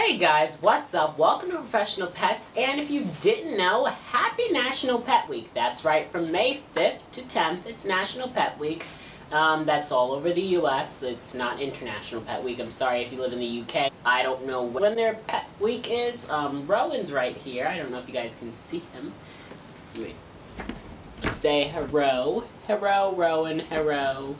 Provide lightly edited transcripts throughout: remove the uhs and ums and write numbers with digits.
Hey guys, what's up? Welcome to Professional Pets, and if you didn't know, happy National Pet Week. That's right, from May 5th to 10th, it's National Pet Week. That's all over the US. It's not International Pet Week. I'm sorry if you live in the UK. I don't know when their Pet Week is. Rowan's right here. I don't know if you guys can see him. Wait. Say hello. Hello, Rowan. Hello.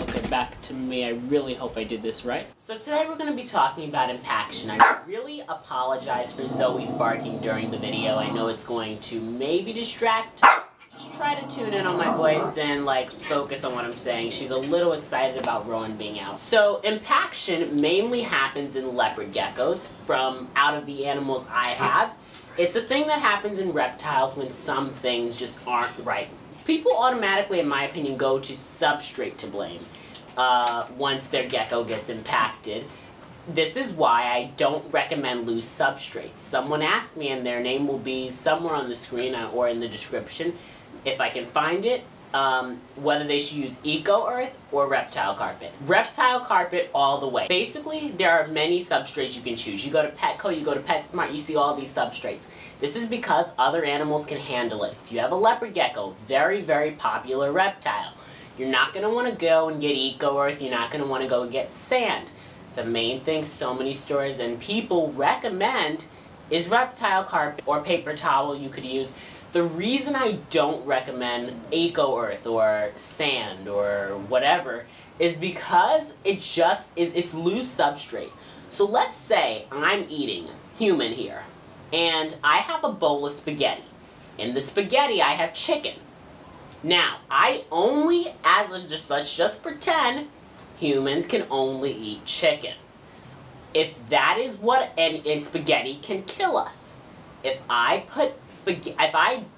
Okay, back to me. I really hope I did this right. So today we're going to be talking about Impaction. I really apologize for Zoe's barking during the video. I know it's going to maybe distract. Just try to tune in on my voice and focus on what I'm saying. She's a little excited about Rowan being out. So Impaction mainly happens in leopard geckos from out of the animals I have. It's a thing that happens in reptiles when some things just aren't right. People automatically, in my opinion, go to substrate to blame once their gecko gets impacted. This is why I don't recommend loose substrates. Someone asked me, and their name will be somewhere on the screen or in the description, if I can find it, whether they should use Eco Earth or Reptile Carpet. Reptile Carpet all the way. Basically, there are many substrates you can choose. You go to Petco, you go to PetSmart, you see all these substrates. This is because other animals can handle it. If you have a leopard gecko, very, very popular reptile, you're not going to want to go and get Eco Earth, you're not going to want to go get sand. The main thing so many stores and people recommend is Reptile Carpet or paper towel you could use. The reason I don't recommend Eco Earth or sand or whatever is because it's loose substrate. So let's say I'm eating human here, and I have a bowl of spaghetti. In the spaghetti, I have chicken. Now, let's just pretend humans can only eat chicken. If that is and spaghetti can kill us. If I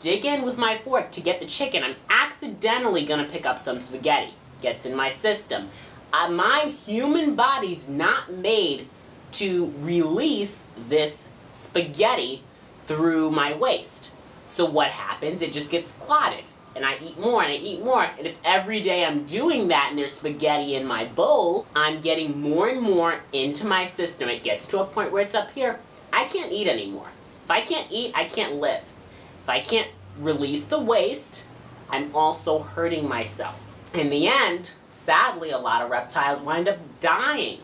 dig in with my fork to get the chicken, I'm accidentally gonna pick up some spaghetti. Gets in my system. My human body's not made to release this spaghetti through my waste. So what happens? It just gets clotted. And I eat more and I eat more. And if every day I'm doing that and there's spaghetti in my bowl, I'm getting more and more into my system. It gets to a point where it's up here. I can't eat anymore. If I can't eat, I can't live. If I can't release the waste, I'm also hurting myself. In the end, sadly, a lot of reptiles wind up dying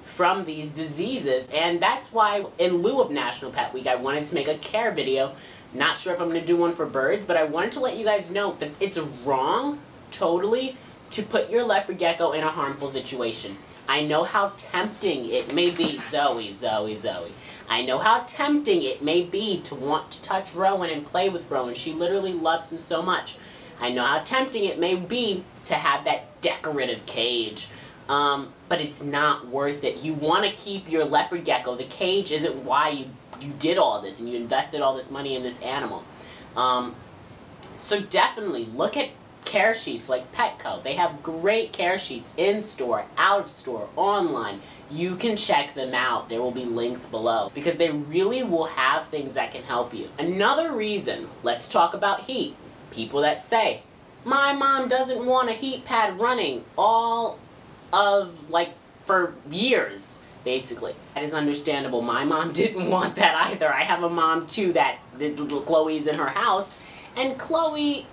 from these diseases, and that's why, in lieu of National Pet Week, I wanted to make a care video. Not sure if I'm going to do one for birds, but I wanted to let you guys know that it's wrong, totally, to put your leopard gecko in a harmful situation. I know how tempting it may be, Zoe. I know how tempting it may be to want to touch Rowan and play with Rowan. She literally loves him so much. I know how tempting it may be to have that decorative cage. But it's not worth it. You want to keep your leopard gecko. The cage isn't why you did all this and you invested all this money in this animal. So definitely look at care sheets like Petco. They have great care sheets in store, out of store, online. You can check them out. There will be links below because they really will have things that can help you. Another reason, let's talk about heat. People that say, my mom doesn't want a heat pad running all of, for years, basically. That is understandable. My mom didn't want that either. I have a mom, too, that little Chloe's in her house, and Chloe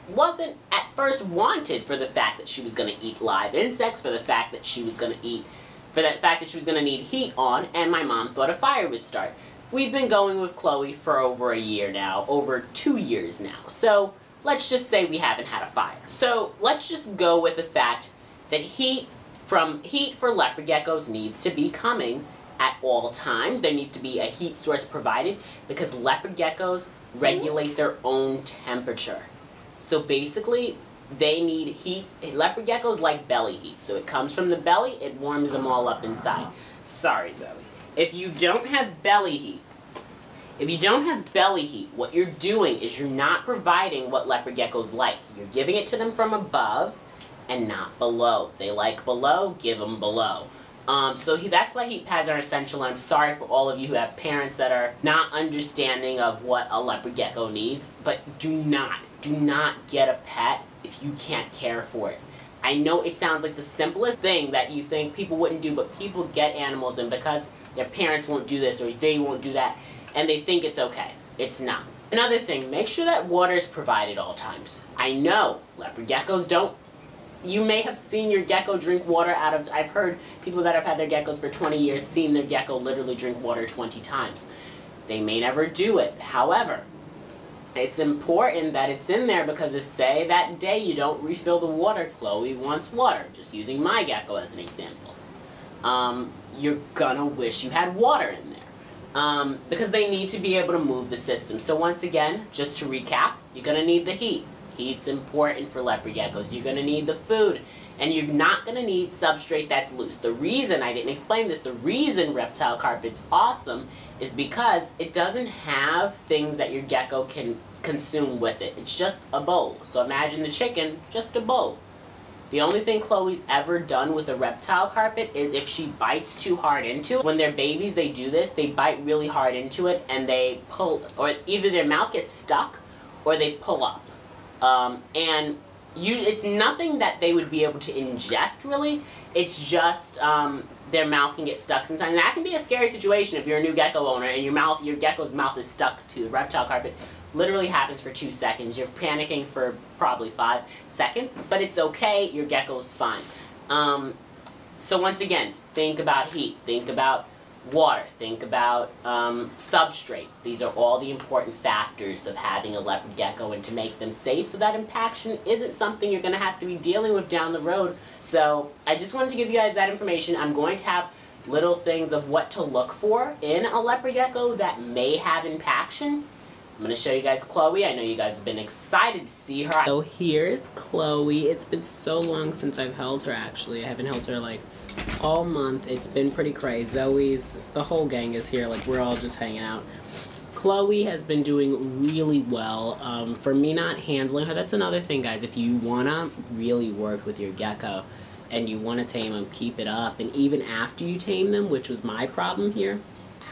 wasn't at first wanted for the fact that she was going to eat live insects, for the fact that she was going to need heat on, and my mom thought a fire would start. We've been going with Chloe for over a year now, over 2 years now, so let's just say we haven't had a fire. So let's just go with the fact that heat for leopard geckos needs to be coming at all times. There needs to be a heat source provided because leopard geckos regulate their own temperature. So basically, they need heat. Leopard geckos like belly heat. So it comes from the belly, it warms them all up inside. Sorry, Zoe. If you don't have belly heat, what you're doing is you're not providing what leopard geckos like. You're giving it to them from above and not below. They like below, give them below. That's why heat pads are essential, and I'm sorry for all of you who have parents that are not understanding of what a leopard gecko needs, but do not get a pet if you can't care for it. I know it sounds like the simplest thing that you think people wouldn't do, but people get animals and because their parents won't do this or they won't do that, and they think it's okay. It's not. Another thing, make sure that water is provided all times. I know leopard geckos don't. You may have seen your gecko drink water out of, I've heard people that have had their geckos for 20 years seen their gecko literally drink water 20 times. They may never do it. However, it's important that it's in there because if, say, that day you don't refill the water, Chloe wants water, just using my gecko as an example, you're gonna wish you had water in there. Because they need to be able to move the system. So once again, just to recap, you're gonna need the heat. Heat's important for leopard geckos. You're gonna need the food. And you're not gonna need substrate that's loose. The reason, I didn't explain this, the reason reptile carpet's awesome is because it doesn't have things that your gecko can consume with it. It's just a bowl. So imagine the chicken, just a bowl. The only thing Chloe's ever done with a reptile carpet is if she bites too hard into it. When they're babies, they do this. They bite really hard into it and they pull, or either their mouth gets stuck or they pull up. It's nothing that they would be able to ingest, really. It's just their mouth can get stuck sometimes. And that can be a scary situation if you're a new gecko owner and your gecko's mouth is stuck to the reptile carpet. Literally happens for 2 seconds. You're panicking for probably 5 seconds, but it's okay. Your gecko's fine. So once again, think about heat. Think about water. Think about substrate. These are all the important factors of having a leopard gecko and to make them safe so that impaction isn't something you're going to have to be dealing with down the road. So I just wanted to give you guys that information. I'm going to have little things of what to look for in a leopard gecko that may have impaction. I'm going to show you guys Chloe. I know you guys have been excited to see her. So here's Chloe. It's been so long since I've held her, actually. I haven't held her like all month. It's been pretty crazy. Zoe's, the whole gang is here. Like, we're all just hanging out. Chloe has been doing really well. For me not handling her, that's another thing, guys. If you want to really work with your gecko and you want to tame them, keep it up. And even after you tame them, which was my problem here,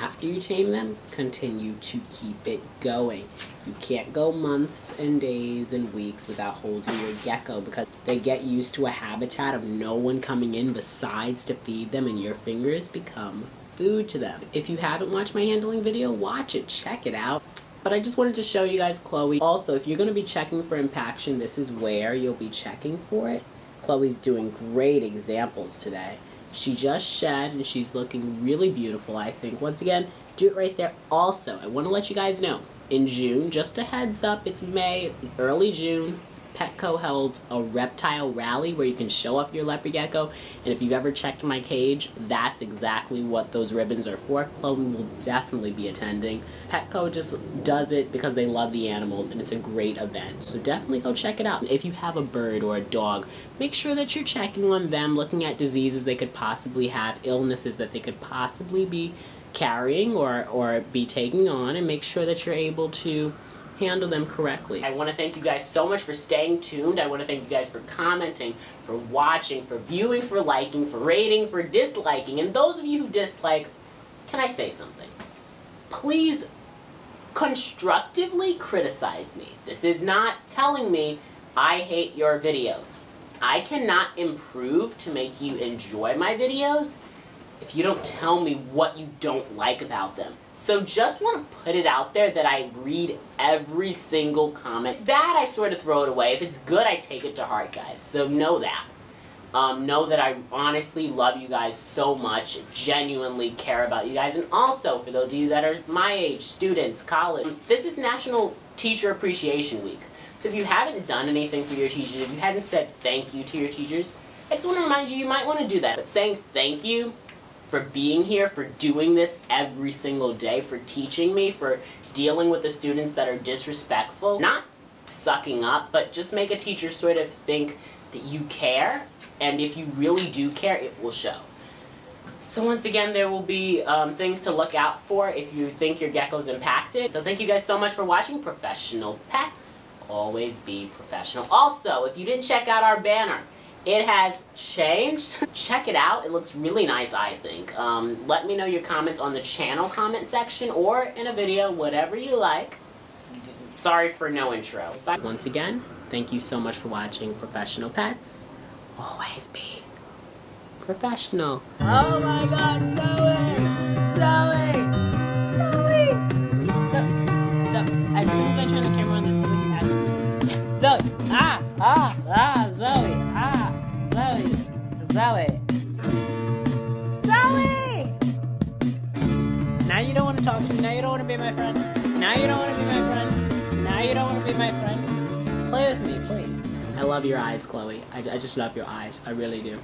after you tame them, continue to keep it going. You can't go months and days and weeks without holding your gecko because they get used to a habitat of no one coming in besides to feed them, and your fingers become food to them. If you haven't watched my handling video, watch it, check it out. But I just wanted to show you guys Chloe. Also, if you're going to be checking for impaction, this is where you'll be checking for it. Chloe's doing great examples today. She just shed and she's looking really beautiful, I think. Once again, do it right there. Also, I want to let you guys know, in June, just a heads up, it's May, early June, Petco holds a reptile rally where you can show off your leopard gecko. And if you've ever checked my cage, that's exactly what those ribbons are for. Chloe will definitely be attending. Petco just does it because they love the animals and it's a great event. So definitely go check it out. If you have a bird or a dog, make sure that you're checking on them, looking at diseases they could possibly have, illnesses that they could possibly be carrying or be taking on, and make sure that you're able to handle them correctly. I want to thank you guys so much for staying tuned. I want to thank you guys for commenting, for watching, for viewing, for liking, for rating, for disliking. And those of you who dislike, can I say something? Please constructively criticize me. This is not telling me I hate your videos. I cannot improve to make you enjoy my videos if you don't tell me what you don't like about them. So just want to put it out there that I read every single comment. If it's bad, I sort of throw it away. If it's good, I take it to heart, guys. So know that. Know that I honestly love you guys so much, genuinely care about you guys. And also, for those of you that are my age, students, college, this is National Teacher Appreciation Week. So if you haven't done anything for your teachers, if you hadn't said thank you to your teachers, I just want to remind you, you might want to do that. But saying thank you for being here, for doing this every single day, for teaching me, for dealing with the students that are disrespectful, not sucking up, but just make a teacher sort of think that you care, and if you really do care, it will show. So once again, there will be things to look out for if you think your gecko's impacted. So thank you guys so much for watching Professional Pets. Always be professional. Also, if you didn't check out our banner, it has changed. Check it out. It looks really nice, I think. Let me know your comments on the channel comment section or in a video, whatever you like. Sorry for no intro. But once again, thank you so much for watching Professional Pets. always be professional. Oh my God, Zoe! Zoe! As soon as I turn the camera on, this is what you have to do. Zoe! Zoe! Zoe! Now you don't want to talk to me. Now you don't want to be my friend. Now you don't want to be my friend. Now you don't want to be my friend. Play with me, please. I love your eyes, Chloe. I just love your eyes. I really do.